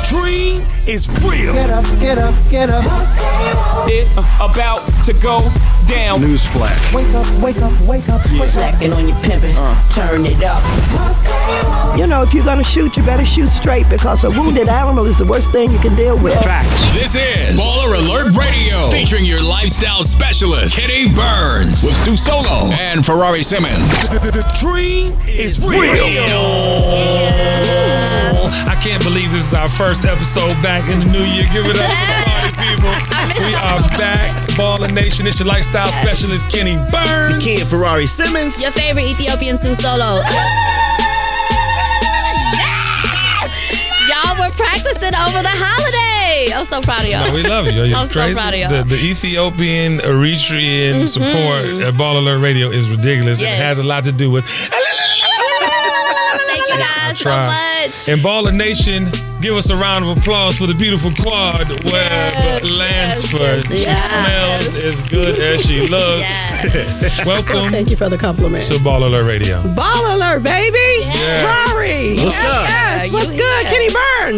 dream is real. Get up, get up, get up. It's about to go down. Newsflash. Wake up, wake up, wake up. Yeah. Slacking on your pimping, turn it up. You know, if you're gonna shoot, you better shoot straight because a wounded animal is the worst thing you can deal with. Facts. This is Baller Alert Radio, featuring your lifestyle specialist, Kenny Burns, with Sue Solo and Ferrari Simmons. The dream is real. I can't believe this is our first episode back in the new year. Give it up for the party people. We are back. Baller Nation. It's your lifestyle specialist, Kenny Burns. The Kid Ferrari Simmons. Your favorite Ethiopian Sue Solo. Y'all were practicing over the holiday. I'm so proud of y'all. No, we love you. You're I'm crazy. so proud of y'all. The Ethiopian, Eritrean support at Baller Alert Radio is ridiculous. Yes. It has a lot to do with... Thank you guys so much. And Baller Nation, give us a round of applause for the beautiful Quad Webb Lansford. She smells as good as she looks. Yes. Welcome Thank you for the compliment. to Baller Alert Radio. Ball alert, baby. Yeah. Rory. What's up? Yes. What's You good, here. Kenny We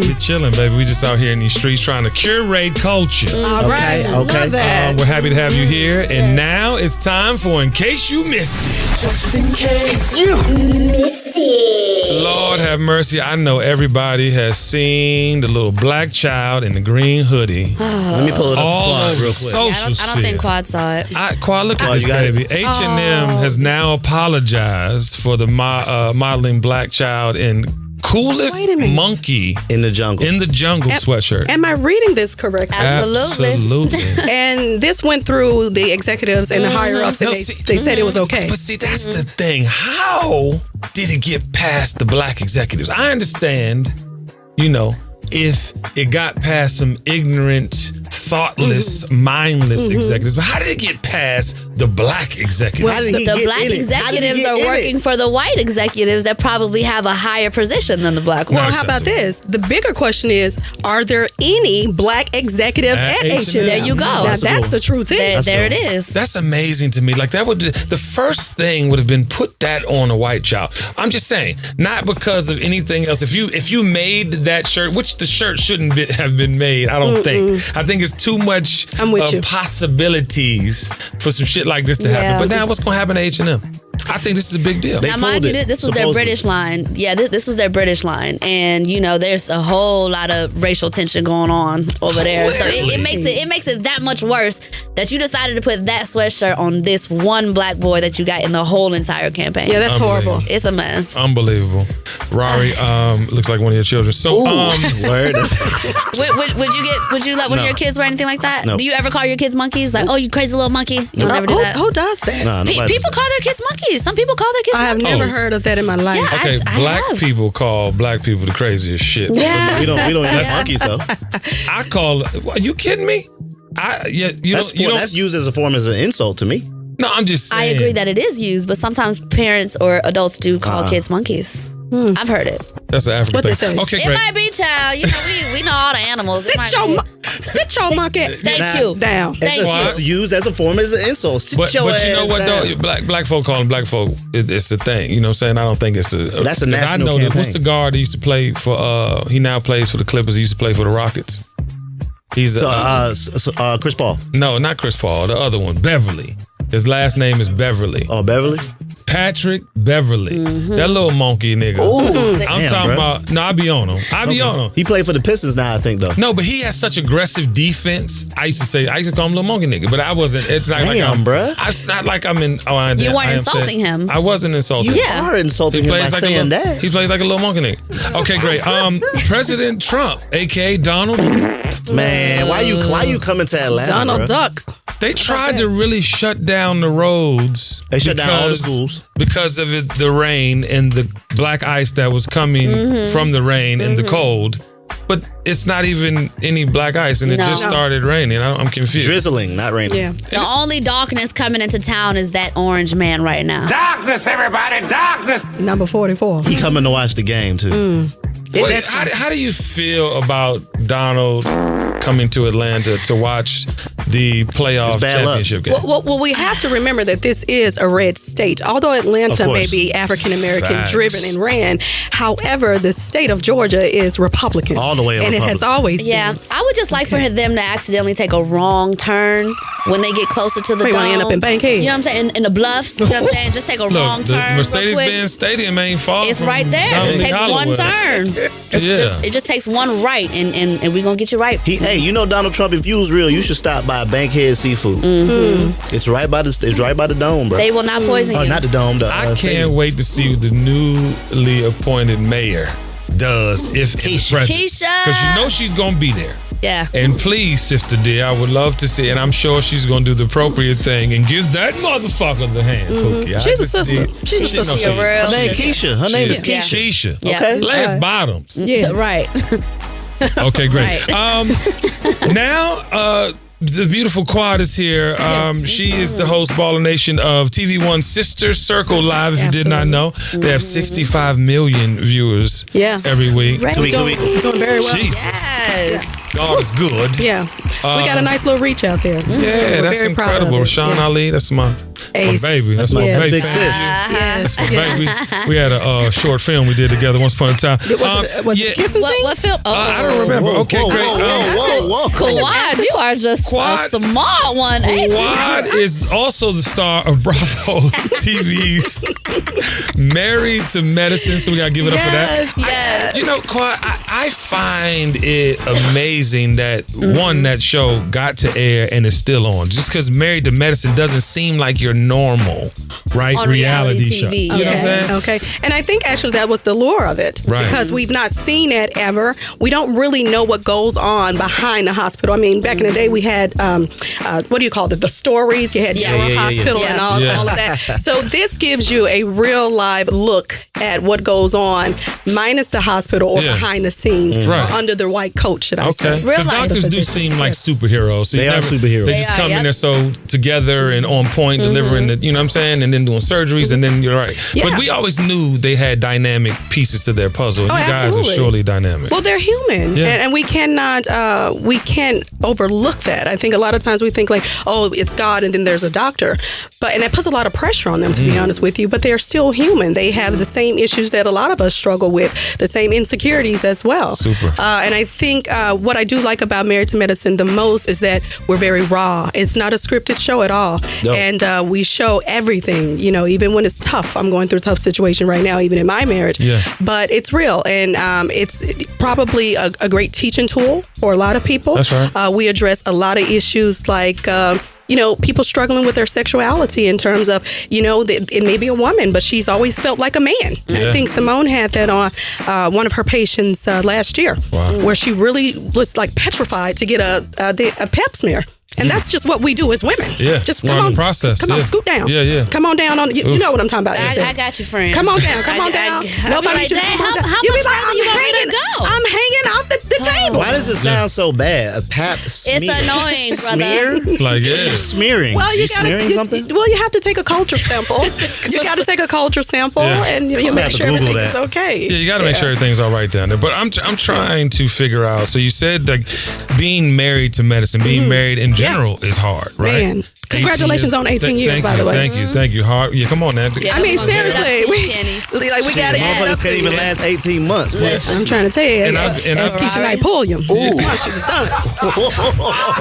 Burns? chilling, baby. We just out here in these streets trying to curate culture. All right. Okay. Love that. We're happy to have you here. And now it's time for In Case You Missed It. Just in case you Missed it. Lord have mercy. I know everybody has seen the little black child in the green hoodie. Let me pull it up All for Quad over real quick. social I don't think Quad saw it. Quad, look at Quad, this, you got it? baby. H&M has now apologized for the modeling black child in coolest Wait a minute. monkey In the jungle. in the jungle sweatshirt. Am I reading this correctly? Absolutely. And this went through the executives and the higher ups, and No, they said it was okay. But see, that's the thing. How did it get past the black executives? I understand, if it got past some ignorant, thoughtless, mindless executives, but how did it get past the black executives? How did he The get black in it? How did he executives get are in working it? for the white executives that probably have a higher position than the black ones. Well, how about this? The bigger question is, are there any black executives At at H&M? There you go. Now, That's a that's good the truth. There it is. That's amazing to me. Like the first thing would have been put that on a white child. I'm just saying, not because of anything else. If you made that shirt, which the shirt shouldn't have been made, I don't think. I think it's too much I'm with you. possibilities for some shit like this to happen. Yeah. But now what's gonna happen to H&M? I think this is a big deal. They Now, mind pulled you, it, this was their supposedly. British line. Yeah, this was their British line, and there's a whole lot of racial tension going on over there. So it makes it that much worse that you decided to put that sweatshirt on this one black boy that you got in the whole entire campaign. Yeah, that's horrible. It's a mess. Unbelievable. Rory, looks like one of your children. So, Word. Would you let one of your kids wear anything like that? No. Do you ever call your kids monkeys? Like, oh, you crazy little monkey? You'll never do that. Who does that? Nah, nobody People call their kids monkeys. Some people call their kids I have monkeys. never heard of that in my life. Yeah. okay, I black have. people call black people the craziest shit. Yeah. We don't have monkeys though. I call. Are you kidding me? That's used as a form as an insult to me. No, I'm just I saying. agree that it is used, but sometimes parents or adults do call kids monkeys. I've heard it. That's an African What thing. they say? Okay, It great. might be, child. We know all the animals. It might be. Sit your monkey Thank you. down. Thank It's you. used as a form as an insult. But Sit your you know ass what down. though? Black folk calling black folk, it's a thing. You know what I'm saying? I don't think it's a. That's a 'cause national I know campaign. what's the guard that used to play for? He now plays for the Clippers. He used to play for the Rockets. He's Chris Paul. no, not Chris Paul. The other one, Beverly. His last name is Beverly. Oh, Beverly. Patrick Beverly. That little monkey nigga. I'm Damn, talking bro. about. No, I be on him. I be on him. He played for the Pistons now, I think though. No, but he has such aggressive defense. I used to call him little monkey nigga, but I wasn't. It's not like Damn, I'm, bruh. It's not like I'm in. You weren't insulting him. I wasn't insulting. You him. Yeah. are insulting him by Plays like a saying little, that. he plays like a little monkey nigga. Okay, great. President Trump, aka Donald. Man, why you coming to Atlanta? Donald bruh? Duck. They tried to really shut down the roads. They shut down all the schools. because of the rain and the black ice that was coming from the rain and the cold. But it's not even any black ice, and it just started raining. I'm confused. Drizzling, not raining. Yeah. The only darkness coming into town is that orange man right now. Darkness, everybody, darkness. Number 44. He coming to watch the game too. How do you feel about Donald coming to Atlanta to watch the playoff championship game. Well, we have to remember that this is a red state. Although Atlanta may be African American driven and ran, however, the state of Georgia is Republican. All the way, and it has always been. Yeah, I would just like for them to accidentally take a wrong turn when they get closer to the dome. End up in Bankhead. You know what I'm saying? In the bluffs. You know what I'm saying? Just take a wrong turn. The Mercedes-Benz Stadium ain't far. It's right there. Just take one turn. It just takes one right, and we're gonna get you right. Hey, you know Donald Trump, if you was real, you should stop by Bankhead Seafood. Mm-hmm. It's right by the dome, bro. They will not poison you. Not the dome. I can't wait to see what the newly appointed mayor does if it's president. Keisha. Because you know she's gonna be there. Yeah. And please, Sister D, I would love to see, and I'm sure she's going to do the appropriate thing and give that motherfucker the hand, Cookie. She's a sister. She's a sister. Her name Keisha. Her name is Keisha. Keisha. Yeah. Okay. Lance Bottoms. Yeah. Right. Okay, great. Right. Now, the beautiful Quad is here. She is the host, Baller Nation, of TV One's Sister Circle Live. If you did not know, they have 65 million viewers every week. Right. Doing very well. Jesus. Yes. God is good. Yeah. We got a nice little reach out there. Yeah, that's very proud incredible. of it. Rashawn Ali, that's my baby. That's my Big baby. sis. Yes. That's my baby. We had a short film we did together once upon a time. Was it Kissing Scene? What film? I don't remember. Whoa, Okay, whoa, great. whoa. Quad, you are just a smart one, ain't you? Quad is also the star of Bravo TV's Married to Medicine, so we gotta give it up for that. Yes. You know, Quad, I find it amazing that that show got to air and is still on. Just because Married to Medicine doesn't seem like your normal, right, on reality show. TV. You know what I'm saying? Okay. And I think actually that was the lure of it. Right. Because we've not seen it ever. We don't really know what goes on behind the hospital. I mean, back in the day we had what do you call it? The stories. You had General Hospital and all of that. So this gives you a real live look at what goes on minus the hospital or behind the scenes or under the white coat, should I say. Because doctors do seem like superheroes. So they are superheroes. They just come in there so together and on point, delivering the, you know what I'm saying, and then doing surgeries, and then you're right. Yeah. But we always knew they had dynamic pieces to their puzzle. And you guys are surely dynamic. Well, they're human, and we can't overlook that. I think a lot of times we think like, oh, it's God, and then there's a doctor, and that puts a lot of pressure on them, to be honest with you. But they're still human. They have the same issues that a lot of us struggle with, the same insecurities as well. Super. And I think what I do like about Married to Medicine the most is that we're very raw. It's not a scripted show at all, and we show everything. You know, even when it's tough. I'm going through a tough situation right now, even in my marriage. Yeah. But it's real, and it's probably a great teaching tool for a lot of people. That's right. We address a lot of issues like people struggling with their sexuality in terms of, it may be a woman, but she's always felt like a man. Yeah. I think Simone had that on one of her patients last year, where she really was like petrified to get a pap smear. And that's just what we do as women. Yeah. Just come on, process. Come on, scoot down. Yeah. Come on down on. You know what I'm talking about. I got you, friend. Come on down. Come on down. Nobody. How much further you want me to go? I'm hanging off the table. Why does it sound so bad? A pap smear. It's annoying, brother. Like smearing. Well, you smearing something. Well, you have to take a culture sample. You got to take a culture sample, and you make sure everything's okay. Yeah, you got to make sure everything's all right down there. But I'm trying to figure out. So you said like being married to medicine, being married in general is hard. Right? Man, congratulations on 18 years, by the way. Thank you. Hard. Yeah, come on now. I mean, seriously, we got to. Motherfuckers can't even last 18 months. I'm trying to tell you. As Keisha Knight Pulliam, 6 months she was done.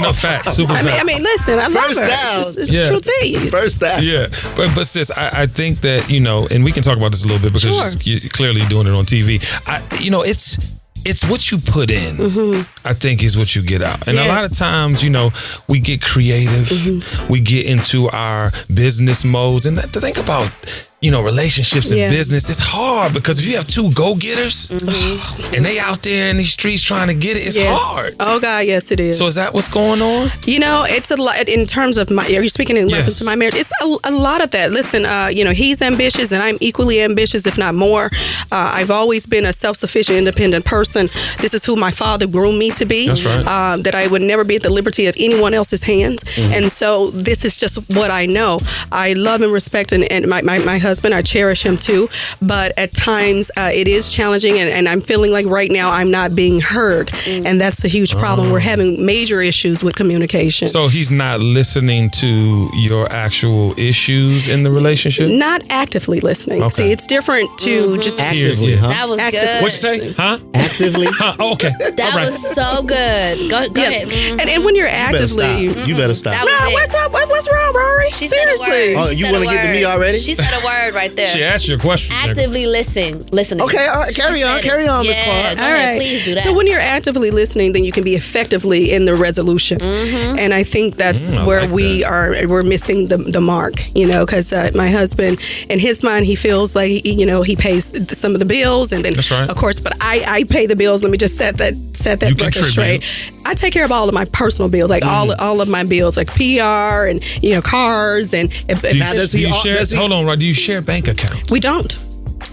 No, fact, super fact. I mean, listen, I love her. It's true to you. First down. Yeah, but sis, I think that and we can talk about this a little bit because you're clearly doing it on TV. It's what you put in, I think, is what you get out. And a lot of times, we get creative. We get into our business modes. And to think about, relationships and business, it's hard because if you have two go-getters and they out there in these streets trying to get it, it's hard. Oh, God, yes, it is. So is that what's going on? It's a lot in terms of are you speaking in reference to my marriage? It's a lot of that. Listen, he's ambitious and I'm equally ambitious, if not more. I've always been a self-sufficient, independent person. This is who my father groomed me to be. That's right. That I would never be at the liberty of anyone else's hands. And so this is just what I know. I love and respect and my husband. I cherish him too. But at times it is challenging, and I'm feeling like right now I'm not being heard. And that's a huge problem. We're having major issues with communication. So he's not listening to your actual issues in the relationship? Not actively listening. Okay. See, it's different to just Actively, Yeah. huh? That was Actively. good. What you say? Huh? Actively. Oh, okay. That All right. was so good. Go ahead. And when you're You better actively, stop. You better stop. That was no, it. what's up? What's wrong, Rory? She Seriously. said a word. Oh, She you said wanna a get to me word. already? She said a word right there. She asked you a question. nigga. Actively listening. Okay, all right, carry on, Miss Quad. Go ahead, please do that. So when you're actively listening, then you can be effectively in the resolution. And I think that's I where like we're missing the mark, because my husband, in his mind, he feels like, he pays some of the bills, and then, That's right. of course, but I pay the bills. Let me just set that You record contribute. straight. I take care of all of my personal bills, like all of my bills, like PR and, cars. And Hold on, right? Do you share bank accounts? we don't.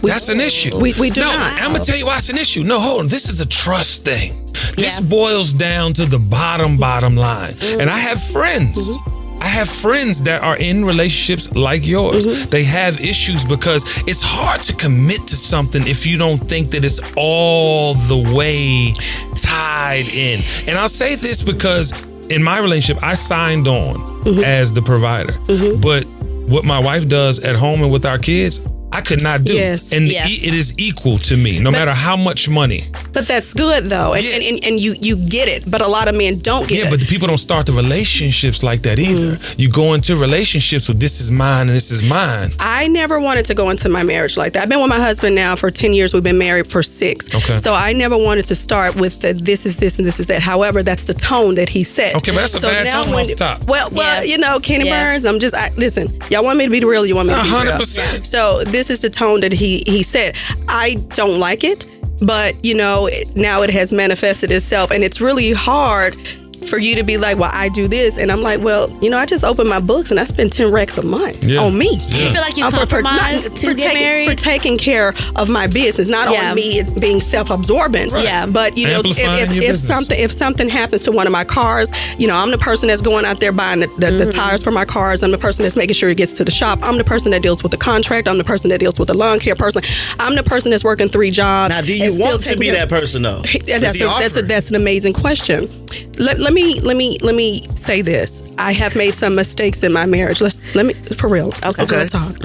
That's an issue. We do no, not. I'm gonna tell you why it's an issue. No, hold on. This is a trust thing. This Yeah. boils down to the bottom line. And I have friends. I have friends that are in relationships like yours. They have issues because it's hard to commit to something if you don't think that it's all the way tied in. And I'll say this because in my relationship, I signed on as the provider. But what my wife does at home and with our kids, I could not do. Yes. And Yeah. it is equal to me, no matter how much money. But that's good though, and, Yeah. and you get it. But a lot of men don't get Yeah, it. but the people don't start the relationships like that either. You go into relationships with this is mine and this is mine. I never wanted to go into my marriage like that. I've been with my husband now for 10 years. We've been married for 6. Okay. So I never wanted to start with the this is this and this is that. However, that's the tone that he set. Okay, but that's a bad now tone off the top. Well, Yeah. Kenny Yeah. Burns, listen, y'all want me to be real, you want me to be real. 100%. So this is the tone that he said. I don't like it, but now it has manifested itself, and it's really hard for you to be like, well, I do this, and I'm like, well, I just open my books and I spend 10 racks a month Yeah. on me. Do you feel like you compromised to get married? For taking care of my business, not Yeah. on me being self-absorbent. Right. Yeah. But Amplifying your business. if something happens to one of my cars, I'm the person that's going out there buying the tires for my cars. I'm the person that's making sure it gets to the shop. I'm the person that deals with the contract. I'm the person that deals with the lawn care person. I'm the person that's working 3 jobs. Now, do you and still want to taking be care- that person though? That's an amazing question. Let me say this. I have made some mistakes in my marriage. Let me for real. This is real talk.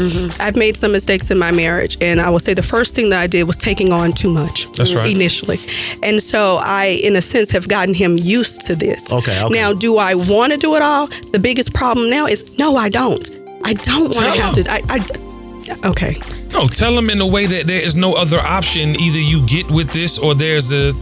I've made some mistakes in my marriage, and I will say the first thing that I did was taking on too much. That's right. Initially, and so I, in a sense, have gotten him used to this. Okay. Now, do I want to do it all? The biggest problem now is no, I don't. I don't want to have to. Okay. No, tell them in a way that there is no other option. Either you get with this or there's a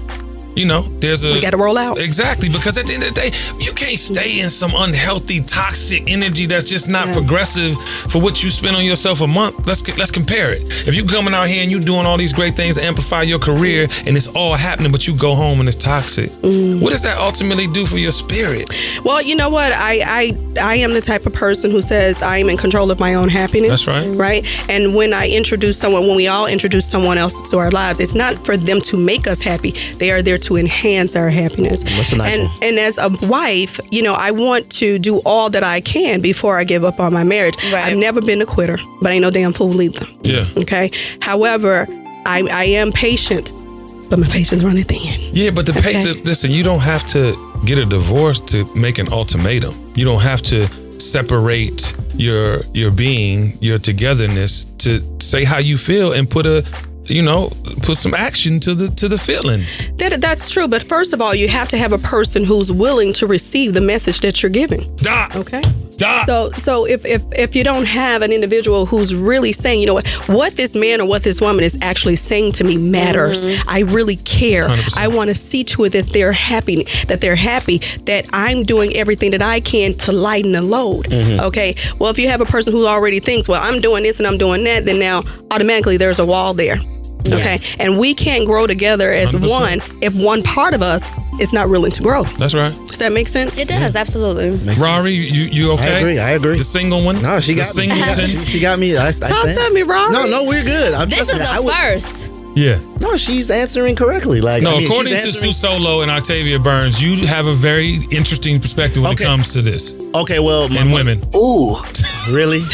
We got to roll out. Exactly, because at the end of the day, you can't stay in some unhealthy, toxic energy that's just not progressive for what you spend on yourself a month. Let's compare it. If you coming out here and you doing all these great things to amplify your career and it's all happening, but you go home and it's toxic, what does that ultimately do for your spirit? Well, you know what? I am the type of person who says I am in control of my own happiness. That's right. Right? And when we all introduce someone else to our lives, it's not for them to make us happy. They are there to enhance our happiness. That's a nice one. And as a wife, I want to do all that I can before I give up on my marriage. Right. I've never been a quitter, but ain't no damn fool either. Yeah. Okay? However, I am patient, but my patience running thin. Yeah, but listen, you don't have to get a divorce to make an ultimatum. You don't have to separate your being, your togetherness to say how you feel and put some action to the feeling. That's true, but first of all, you have to have a person who's willing to receive the message that you're giving. Okay. So if you don't have an individual who's really saying, what this man or what this woman is actually saying to me matters. I really care. 100%. I want to see to it that they're happy, that I'm doing everything that I can to lighten the load. Okay. Well, if you have a person who already thinks, well, I'm doing this and I'm doing that, then now automatically there's a wall there. Okay. And we can't grow together as 100%. one if one part of us is not willing to grow. That's right. Does that make sense? It does, absolutely. Rory, you okay? I agree. The single one? No, she got me. Singleton? She got me. I Talk stand. to me, Rory. No, we're good. This is a first. Yeah. No, she's answering correctly. Like, No, I mean, according she's to answering- Sue Solo and Octavia Burns, you have a very interesting perspective when Okay. it comes to this. Okay, well, And women. Ooh, really?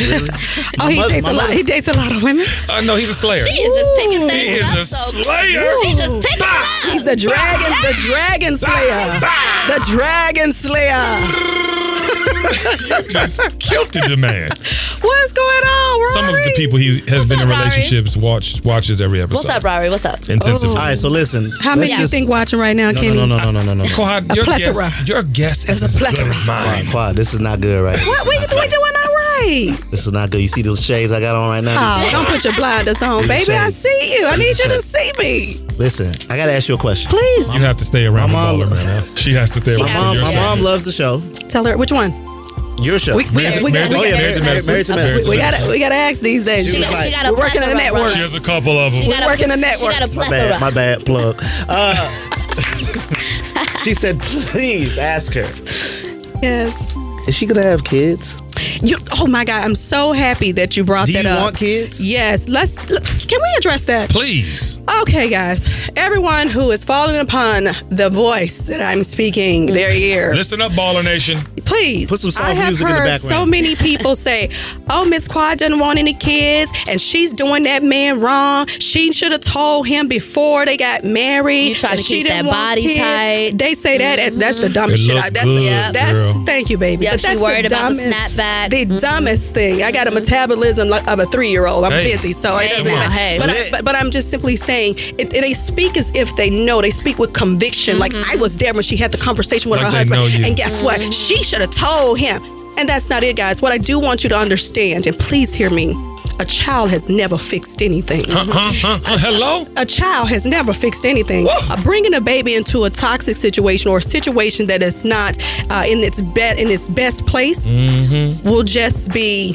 Oh, he dates a lot. He dates a lot of women. No, he's a slayer. She is just picking He things is up. a So slayer. she just picking it up. He's the dragon slayer. The dragon slayer. Just killed the man. What's going on, Rory? Some of the people he has been up, in Rory? relationships watches every episode. What's up, Rory? What's up? Intensively. All right, so listen. How many let's you think watching right now, Kenny? No. Quad, A your plethora. guess is as good as mine. Quad, this is not good, right? What? We doing all right. This is not good. You see those shades I got on right now? Oh, don't put your blinders on, baby. I see you. I need you to see me. Listen, I got to ask you a question. Please. You have to stay around the My mom- baller, man. She has to stay She around has your to, My yeah. mom loves the show. Tell her which one. Your show. We Married to Medicine. Married to Medicine. We gotta ask these days. She was like- got a We're working plethora a network. of She has runs. a couple of them. She got We're working a She network. got a My plethora. bad, plug. She said, please ask her. Yes. Is she going to have kids? Oh my God! I'm so happy that you brought Do that you up. want kids? Yes. Can we address that? Please. Okay, guys. Everyone who is falling upon the voice that I'm speaking, their ears. Listen up, Baller Nation. Please. Put some soft I have music in the heard background. so many people say, "Oh, Miss Quad doesn't want any kids, and she's doing that man wrong. She should have told him before they got married. You trying that to she keep didn't that want body kids." tight. They say that. and That's the dumbest It shit. look good, girl. Thank you, baby. Yep, But she that's worried about the dumbest- snapback. The dumbest thing. I got a metabolism of a 3-year-old. I'm Hey. busy, so it Hey, doesn't now, matter. hey. But I'm just simply saying, they speak as if they know. They speak with conviction. Like, I was there when she had the conversation with Like her they know husband. you. And guess what? She should have told him. And that's not it, guys. What I do want you to understand, and please hear me, a child has never fixed anything. Hello? A child has never fixed anything. Bringing a baby into a toxic situation or a situation that is not in its best place will just be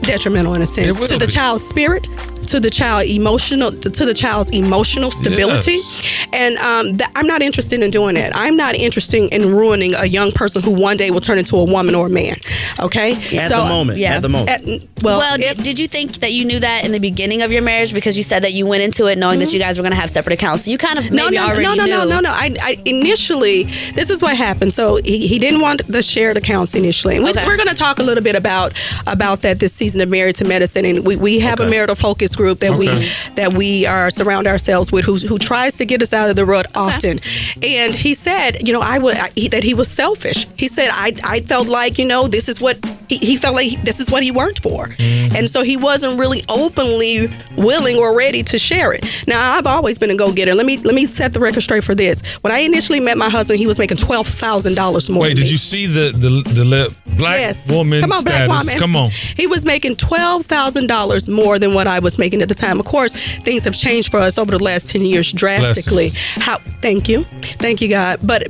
detrimental in a sense will to the be. child's spirit, to the child emotional, to the child's emotional stability. Yes. And I'm not interested in doing that. I'm not interested in ruining a young person who one day will turn into a woman or a man. Okay. At the moment. yeah. At the moment. Well, did you think that you knew that in the beginning of your marriage because you said that you went into it knowing that you guys were going to have separate accounts? So you kind of maybe already knew. No. I initially, this is what happened. So he didn't want the shared accounts initially. And Okay. we're going to talk a little bit about that this season of Married to Medicine, and we have a marital focus group that we are surround ourselves with who tries to get us out of the rut often. And he said, that he was selfish. He said I felt like this is what he felt like this is what he worked for, and so he wasn't really openly willing or ready to share it. Now I've always been a go-getter. Let me set the record straight for this. When I initially met my husband, he was making $12,000 more. Wait, than did me. you see the black Yes. woman Come on, status? black woman. Come on. He was making $12,000 more than what I was making at the time. Of course, things have changed for us over the last 10 years drastically. Thank you, God. But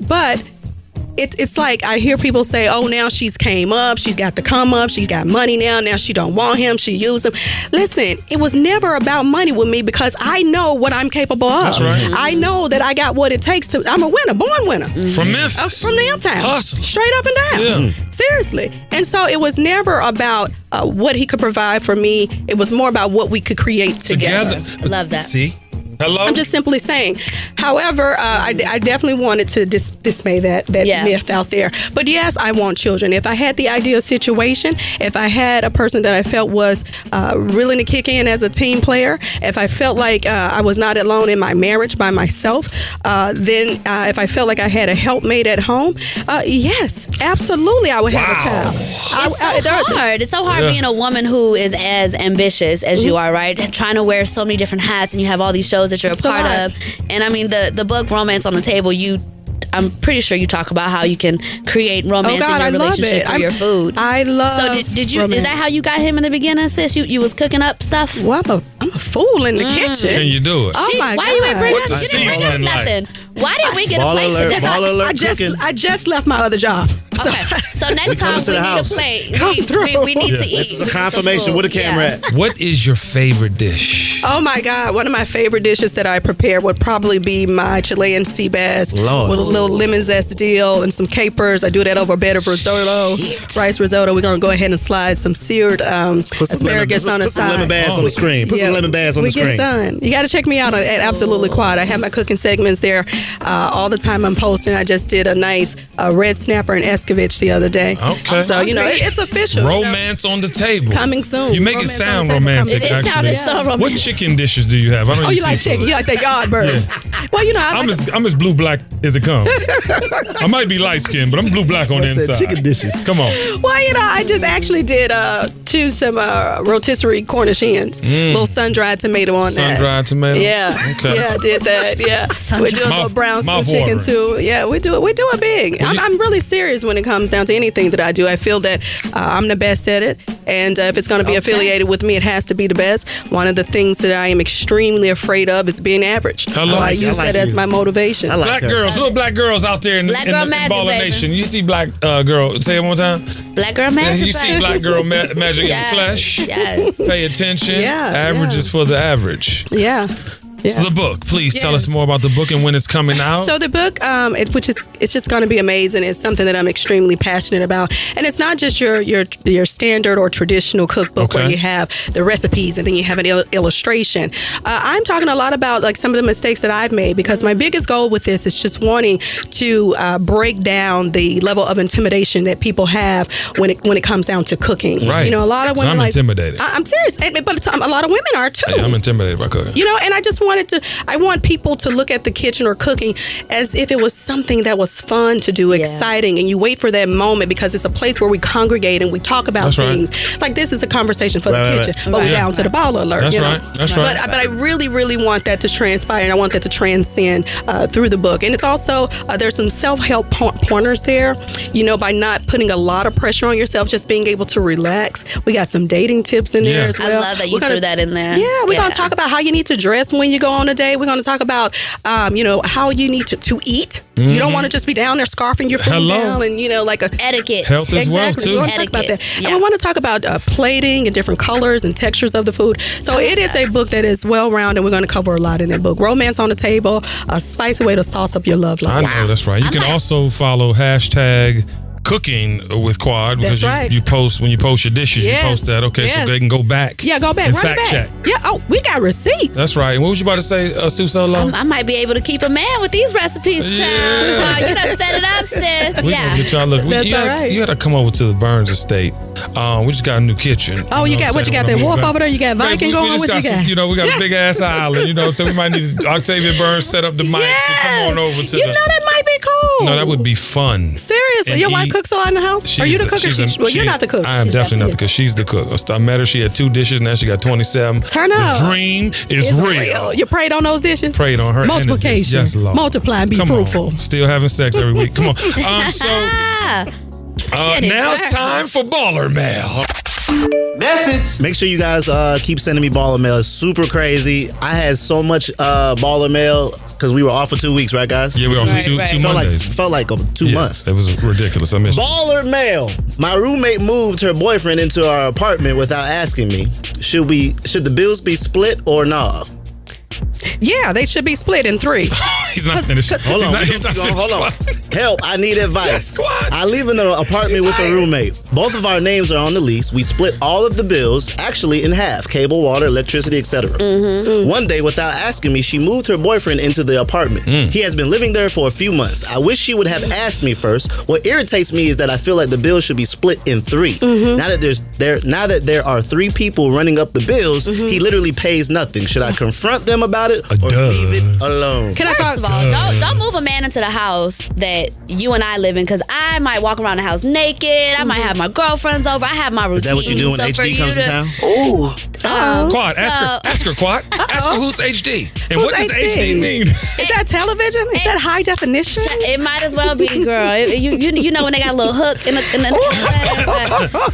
it's like I hear people say, "Oh, now she's came up, she's got the come up, she's got money now she don't want him, she used him." Listen, it was never about money with me because I know what I'm capable of. That's right. I know that I got what it takes to. I'm a winner, born winner. From Memphis. From the M-Town. Hustle. Straight up and down. Yeah. Seriously. And so it was never about what he could provide for me. It was more about what we could create together. Love that. See? Hello? I'm just simply saying. However, I definitely wanted to dismay that myth out there. But yes, I want children. If I had the ideal situation, if I had a person that I felt was willing to kick in as a team player, if I felt like I was not alone in my marriage by myself, then if I felt like I had a helpmate at home, yes, absolutely, I would have a child. It's so hard being a woman who is as ambitious as you are, right? And trying to wear so many different hats, and you have all these shows that you're a part of. And I mean, the book Romance on the Table, I'm pretty sure you talk about how you can create romance in your relationship through your food. I love. So did you? romance. Is that how you got him in the beginning, sis? You was cooking up stuff. Well, I'm a fool in the kitchen. Can you do it? Oh my Why God. you ain't bring What us? the You didn't bring us seasoning like? nothing. Why didn't we get a Ball plate alert, today? ball alert. I just left my other job. Okay. So next time coming to we the need house. a plate. We need to eat. This is a confirmation. Where the camera at? What is your favorite dish? Oh my God! One of my favorite dishes that I prepare would probably be my Chilean sea bass Lord. with a little lemon zest dill and some capers. I do that over a bed of risotto, rice risotto. We're gonna go ahead and slide some seared asparagus on the Put some side. lemon bass on the screen. Put some lemon bass on the screen. We get it done. You got to check me out at Absolutely Quad. I have my cooking segments there all the time. I'm posting. I just did a nice red snapper and escovitch the other day. Okay. So it's official. Romance on the table. Coming soon. You make Romance it on sound the table romantic. It sounded so romantic. What chicken dishes do you have? I don't Oh, eat you like seafood. chicken? You like that yard bird? Yeah. Well, I'm as blue black as it comes. I might be light skinned, but I'm blue black on the I said inside. chicken dishes. Come on. Well, I just actually did choose some rotisserie Cornish hens. Little sun-dried tomato on that. Sun-dried tomato? Yeah. Okay. Yeah, I did that. Yeah. We do a little brown stew chicken too. Yeah, we do it big. I'm really serious when it comes down to anything that I do. I feel that I'm the best at it. And if it's going to be affiliated with me, it has to be the best. One of the things that I am extremely afraid of is being average. So I use that as my motivation. I like Black her. girls, little black girls out there in Black girl magic, Baller baby. Nation. You see black girl, say it one more time. Black girl magic. You see black girl magic in the flesh. Yes. Pay attention. Yeah, Average yeah. is for the average. Yeah. So the book, please tell us Yes. more about the book and when it's coming out. So the book, it's just going to be amazing. It's something that I'm extremely passionate about, and it's not just your standard or traditional cookbook where you have the recipes and then you have an illustration. I'm talking a lot about like some of the mistakes that I've made, because my biggest goal with this is just wanting to break down the level of intimidation that people have when it comes down to cooking. Right. You know, a lot of women I'm intimidated. I'm serious, but a lot of women are too. Yeah, I'm intimidated by cooking. You know, and I want people to look at the kitchen or cooking as if it was something that was fun to do, exciting, and you wait for that moment because it's a place where we congregate and we talk about That's right. things. Like this is a conversation for the kitchen, but we're down to the baller alert. That's you know? right. That's right. But I really, really want that to transpire, and I want that to transcend through the book. And it's also there's some self-help pointers there. You know, by not putting a lot of pressure on yourself, just being able to relax. We got some dating tips in there as well. I love that you threw that in there. Yeah, we're gonna talk about how you need to dress when you go on a date. We're going to talk about, how you need to eat. Mm-hmm. You don't want to just be down there scarfing your food down and, like a etiquette. Health as well, too. We want to talk about that. And we want to talk about plating and different colors and textures of the food. So it is a book that is well-rounded, and we're going to cover a lot in that book. Romance on the table, a spicy way to sauce up your love life. I know, that's right. You can also follow #cooking with Quad, because That's right. you post when you post your dishes, you post that. Okay, so they can go back. Yeah, go back. And Run it fact back. check. Yeah. Oh, we got receipts. That's right. And what was you about to say, Sue Solo? I might be able to keep a man with these recipes, child. You done set it up, sis. We gonna get y'all look. That's all right. You had to come over to the Burns estate. We just got a new kitchen. Oh, you got what you got there? Wolf over there? You got Viking going? We What just you got? some, we got a big ass island. So we might need Octavia Burns set up the mics and come on over to that might be cool. No, that would be fun. Seriously, And your wife cooks a lot in the house? Are you the cook or you're not the cook? I am definitely not the cook. She's the cook. I met her. She had 2 dishes. Now she got 27. Turn up. The dream is real. You prayed on those dishes? Prayed on her. Multiplication. Yes, Lord. Multiply and be fruitful. Still having sex every week. Come on. Now it's time for Baller Mail. Message. Make sure you guys keep sending me baller mail. It's super crazy. I had so much baller mail because we were off for 2 weeks, right, guys? Yeah, we were off for two Mondays. Felt like 2 months. It was ridiculous. I missed it. Baller mail. My roommate moved her boyfriend into our apartment without asking me. Should the bills be split or not? Yeah, they should be split in 3. He's not finished. Hold on. Hold on. Help, I need advice. I live in an apartment with a roommate. Both of our names are on the lease. We split all of the bills, actually in half. Cable, water, electricity, etc. One day, without asking me, she moved her boyfriend into the apartment. He has been living there for a few months. I wish she would have asked me first. What irritates me is that I feel like the bills should be split in 3. Now that there are 3 people running up the bills, he literally pays nothing. Should I confront them about it or leave it alone? First of all, don't move a man into the house that you and I live in, because I might walk around the house naked. I might have my girlfriends over. I have my routine. Is that what you do when HD comes to town? Quad, ask her, Quad. Ask her who's HD. And Who's what does HD? HD mean? Is that television? Is that high definition? It might as well be, girl. You know when they got a little hook in the you know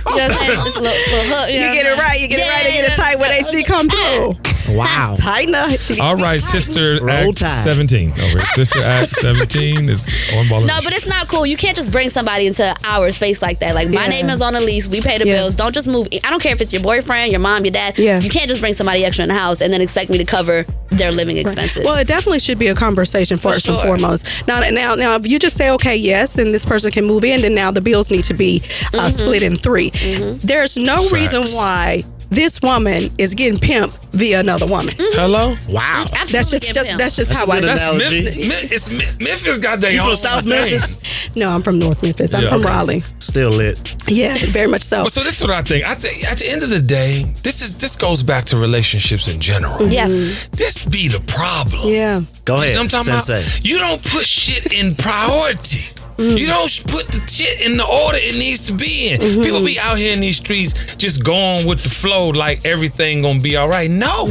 what I'm saying? Just a little hook. You get it right. You get it right. And get it tight when HD come through. Wow. Tighten up. All right, Sister Roll Act Tide. 17. Over. Sister Act 17 is on ball. No, but it's not cool. You can't just bring somebody into our space like that. Like, my Yeah. name is on the lease. We pay the bills. Don't just move. I don't care if it's your boyfriend, your mom, your dad. Yeah. You can't just bring somebody extra in the house and then expect me to cover their living expenses. Well, it definitely should be a conversation first and sure. foremost. Now, if you just say, okay, yes, and this person can move in, then now the bills need to be split in 3. There's no reason why this woman is getting pimped via another woman. Hello? Wow. Absolutely That's getting just pimped. how a I. good That's analogy. Memphis got their You own from South thing. Memphis? No, I'm from North Memphis. I'm Yeah, from okay. Raleigh. Still lit. Yeah, very much so. Well, so this is what I think. I think at the end of the day, this goes back to relationships in general. Yeah. This be the problem. Yeah. Go ahead, You know what I'm talking Sensei. about? You don't put shit in priority. You don't put the shit in the order it needs to be in. People be out here in these streets just going with the flow like everything gonna be all right. No.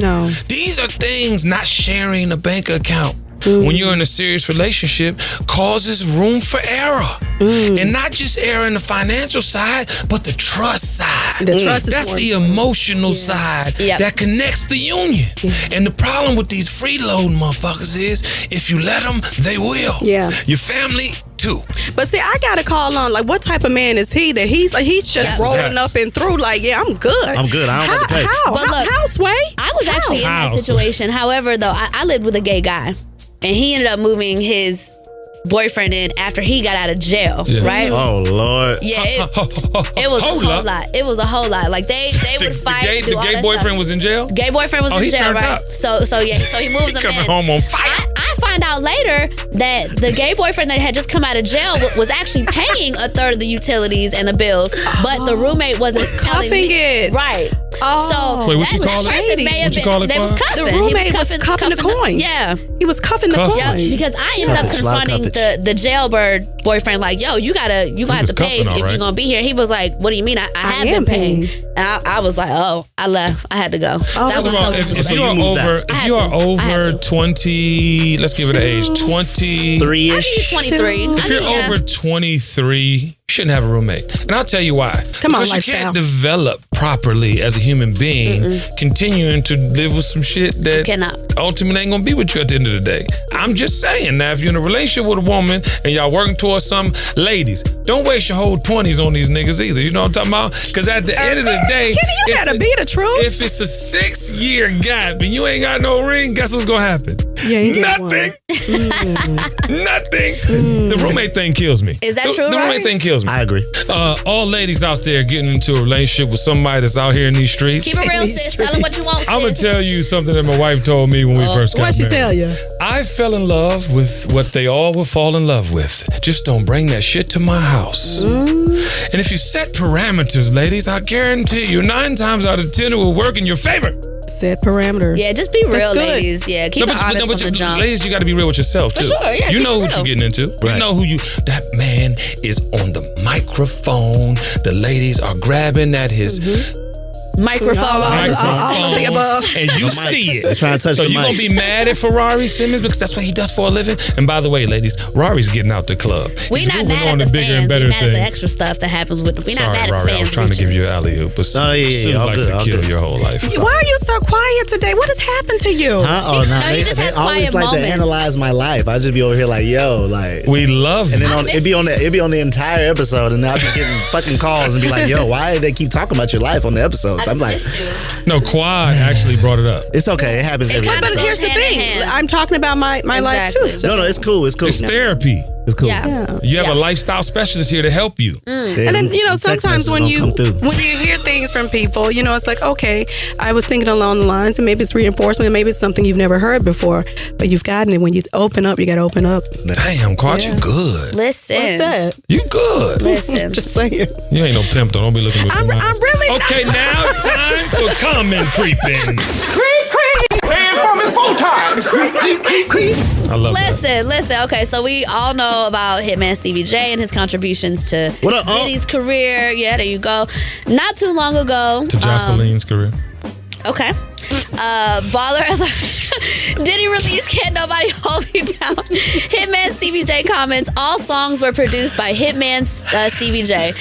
These are things, not sharing a bank account. When you're in a serious relationship, causes room for error. And not just error in the financial side, but the trust side. The trust is That's more the important. emotional side Yep. that connects the union. And the problem with these freeloading motherfuckers is if you let them, they will. Yeah. Your family, too. But see, I gotta call on, like, what type of man is he that he's just Yes. rolling Yes. up and through like, yeah, I'm good. I'm good. I don't have to pay. How? But look, how, Sway? I was actually in that How? situation. However, though, I lived with a gay guy, and he ended up moving his boyfriend in after he got out of jail, Yeah. right? Oh, Lord. Yeah, it was Hold a whole up. lot. It was a whole lot. Like they would fight. The and do all gay that boyfriend stuff. was in jail? Gay boyfriend was Oh, in he jail, turned right? up. So he moves him Coming in. home on fire. I find out later that the gay boyfriend that had just come out of jail was actually paying a third of the utilities and the bills, but the roommate wasn't telling cuffing me. it. Right. Oh. So Wait, what you that call it? person may have What you been. call it, They was Quan? cuffing. The He roommate was cuffing the coins. Yeah. He was cuffing the Cuffing. coins. Yeah, because I ended up Cuffage, lot of confronting cuffage. the jailbird boyfriend, like, yo, you gotta have was to pay cuffing, all if right. you're gonna be here. He was like, what do you mean? I have am been paying. paying. And I was like, oh, I left. I had to go. That was First of all, so if disrespectful. you are you moved over, out. I if had you are to. I had over to. 20, let's give it an age, 20. I 3-ish. think 23. If you're over 23, you shouldn't have a roommate. And I'll tell you why. Come on, because you lifestyle. can't develop properly as a human being, continuing to live with some shit that cannot. ultimately ain't gonna be with you at the end of the day. I'm just saying, now if you're in a relationship with a woman and y'all working towards some, ladies, don't waste your whole 20s on these niggas either. You know what I'm talking about? Because at the end of the day, Kenny, you if gotta it- be the truth. If it's a 6-year gap and you ain't got no ring, guess what's gonna happen? Yeah, you get Nothing. Nothing. The roommate thing kills me. Is that The true, roommate Rory? thing kills me. I agree. All ladies out there getting into a relationship with somebody that's out here in these streets. Keep it real, sis. Tell him what you want, sis. I'm gonna tell you something that my wife told me when we first got What'd she married. tell you? I fell in love with what they all will fall in love with. Just don't bring that shit to my house. And if you set parameters, ladies, I guarantee you 9 times out of 10 it will work in your favor. Set parameters. Yeah, just be real, good. ladies. Yeah, keep it honest from the jump. ladies, you got to be real with yourself too. sure, yeah, you keep know it what real. you're getting into. Right. You know who you. That man is on the microphone. The ladies are grabbing at his Microphone. All of the above. and you see They're it. trying to touch So the you gonna mic. be mad at Ferrari Simmons because that's what he does for a living. And by the way, ladies, Rory's getting out the club. We He's not moving mad on at to the bigger and fans. We better mad at the things. extra stuff that happens with. We not Sorry, mad at Rory, the I fans. was trying to give reaching. you an alley oop, but No, yeah, Sue all likes good, to all kill good. your whole life. Why are you so quiet today? What has happened to you? Oh, No, nah, he just they has always quiet like moments. to analyze my life. I just be over here like, yo, like. We love And you. then it'd be on the entire episode, and I'll be getting fucking calls and be like, "Yo, why do they keep talking about your life on the episodes?" I'm like, No, Quad actually brought it up. "It's okay, it happens every kinda But episode." here's the hand in thing. hand. I'm talking about my life too. Exactly. So. No, it's cool. It's cool. It's therapy. It's cool. Yeah. You have Yeah. a lifestyle specialist here to help you. Yeah, And then, you know, text sometimes messages when don't you come through. hear things from people, you know, it's like, okay, I was thinking along the lines, and maybe it's reinforcement, and maybe it's something you've never heard before, but you've gotten it. When you open up, you got to open up. Damn, Quad, you good. Listen. What's that? You good. Listen. Just saying. You ain't no pimp, though. Don't be looking with your I'm eyes. really not. Okay, now it's time for comment creeping. Paying for me full time. I love that. Listen. Okay, so we all know about Hitman Stevie J and his contributions to What up, Unc? Diddy's career. Yeah, there you go. Not too long ago. To Joceline's career. Okay. Baller alert. Diddy release Can't Nobody Hold Me Down. Hitman Stevie J comments, all songs were produced by Hitman Stevie J.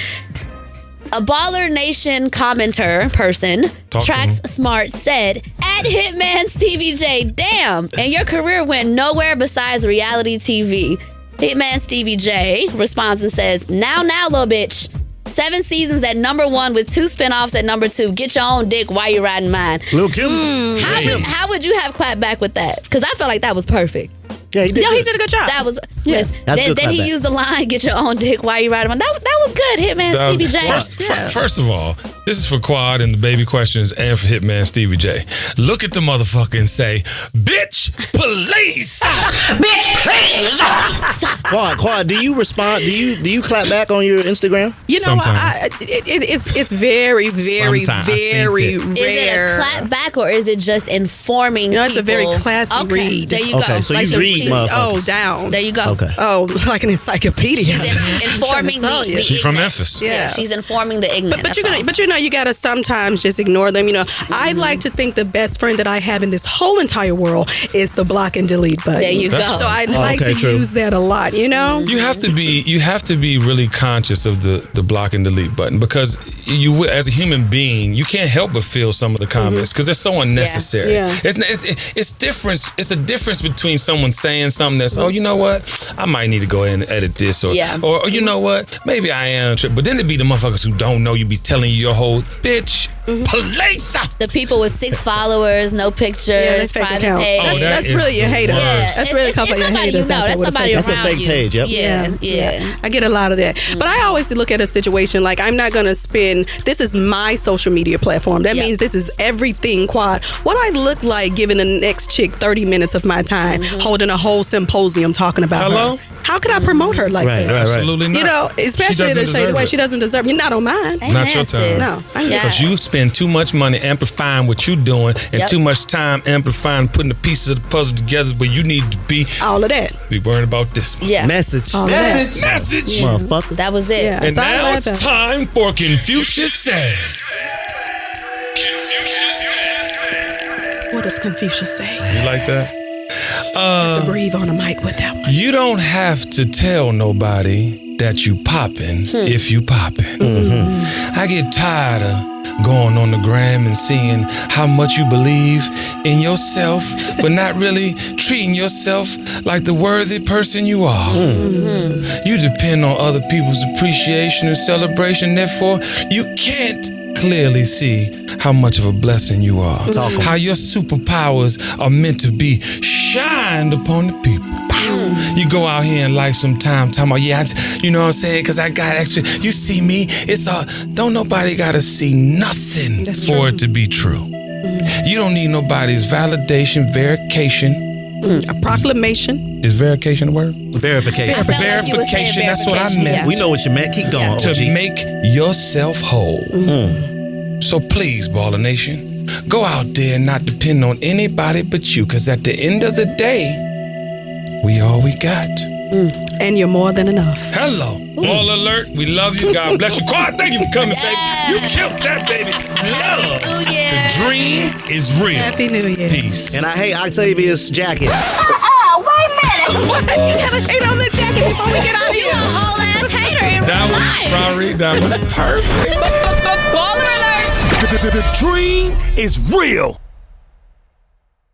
A Baller Nation commenter person, Trax Smart, said, at Hitman Stevie J, damn, and your career went nowhere besides reality TV. Hitman Stevie J responds and says, now, little bitch. 7 seasons at number 1 with 2 spinoffs at number 2. Get your own dick while you riding mine. Lil' Kim. How would you have clapped back with that? Because I felt like that was perfect. Yeah, he did. No, he did a good job. That was Then he used the line, get your own dick while you riding mine. That was good, Hitman Stevie J. First of all, this is for Quad and the baby questions and for Hitman Stevie J. Look at the motherfucker and say, bitch, police. Bitch, please. Quad, do you respond? Do you clap back on your Instagram? You know, it's very, very, Sometimes. I very seen Is it a rare. clap back or is it just informing You know, it's a very people? classy read. There you go. Okay, so you she's- read motherfuckers. Oh, down. There you go. Okay. Oh, like an encyclopedia. She's informing tell the you. She from ignorant. Memphis. Yeah, she's informing the ignorant. But you gotta sometimes just ignore them. You know, I like to think the best friend that I have in this whole entire world is the block and delete button. There you go. So I like to use that a lot. You know, You have to be really conscious of the block and delete button because you, as a human being, you can't help but feel some of the comments because they're so unnecessary. Yeah. It's difference. It's a difference between someone saying something that's, oh, you know what, I might need to go in and edit this, or you know what, maybe I am tripping. But then there be the motherfuckers who don't know you be telling you your whole bitch. Police. The people with 6 followers, no pictures, fake private accounts. page. That's really a hater. Yeah, That's really a couple of somebody haters you know. out there That's with a somebody fake- That's a around fake you. page, yep. Yeah. I get a lot of that. But I always look at a situation like I'm not going to spend, this is my social media platform. That means this is everything Quad. What I look like giving the next chick 30 minutes of my time, holding a whole symposium talking about her. How could I promote her like that? Absolutely not. You know, especially in a shady way. She doesn't deserve. You're not on mine. Not your time. No. Because you spend too much money amplifying what you're doing and too much time amplifying putting the pieces of the puzzle together where you need to be. All of that. Be worrying about this one. Yeah. Message. Message. Motherfucker. That was it. Yeah. And So I now like it's that. time for Confucius Says. Confucius Says. What does Confucius say? You like that? To breathe on a mic with that one. You don't have to tell nobody that you poppin' if you poppin'. I get tired of going on the gram and seeing how much you believe in yourself, but not really treating yourself like the worthy person you are. You depend on other people's appreciation and celebration, therefore you can't clearly see how much of a blessing you are. How your superpowers are meant to be shined upon the people. You go out here in life sometime talking about, you know what I'm saying, because I got extra. You see me, it's all, don't nobody gotta see nothing for it to be true. You don't need nobody's validation, verification. A proclamation. Is verification a word? Verification. I felt like you were saying Verification, that's what I verification, meant. yeah. We know what you meant. Keep going, To OG. make yourself whole. So please, Baller Nation, go out there and not depend on anybody but you, because at the end of the day, we all we got. And you're more than enough. Hello. Ball alert. We love you. God bless you. Quad, thank you for coming, baby. You killed that, baby. Love. New Year. The dream is real. Happy New Year. Peace. And I hate Octavia's jacket. What? You gotta hate on the jacket before we get out of You a here. whole ass hater in That real was life. Rory. That was perfect. The dream is real.